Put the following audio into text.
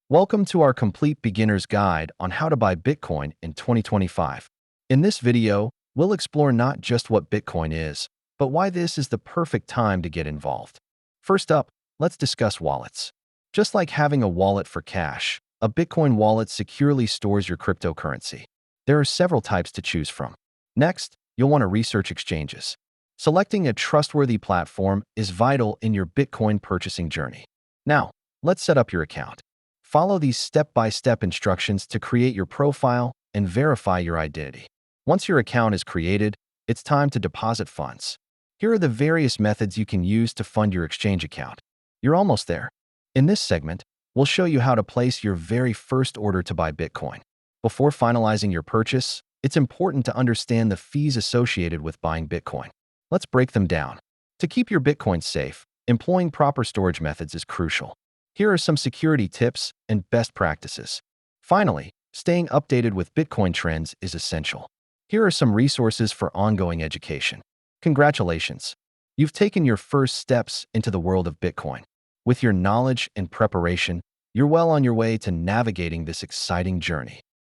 Welcome to our complete beginner's guide on how to buy Bitcoin in 2025. In this video, we'll explore not just what Bitcoin is, but why this is the perfect time to get involved. First up, let's discuss wallets. Just like having a wallet for cash, a Bitcoin wallet securely stores your cryptocurrency. There are several types to choose from. Next, you'll want to research exchanges. Selecting a trustworthy platform is vital in your Bitcoin purchasing journey. Now, let's set up your account. Follow these step-by-step instructions to create your profile and verify your identity. Once your account is created, it's time to deposit funds. Here are the various methods you can use to fund your exchange account. You're almost there. In this segment, we'll show you how to place your very first order to buy Bitcoin. Before finalizing your purchase, it's important to understand the fees associated with buying Bitcoin. Let's break them down. To keep your Bitcoin safe, employing proper storage methods is crucial. Here are some security tips and best practices. Finally, staying updated with Bitcoin trends is essential. Here are some resources for ongoing education. Congratulations! You've taken your first steps into the world of Bitcoin. With your knowledge and preparation, you're well on your way to navigating this exciting journey.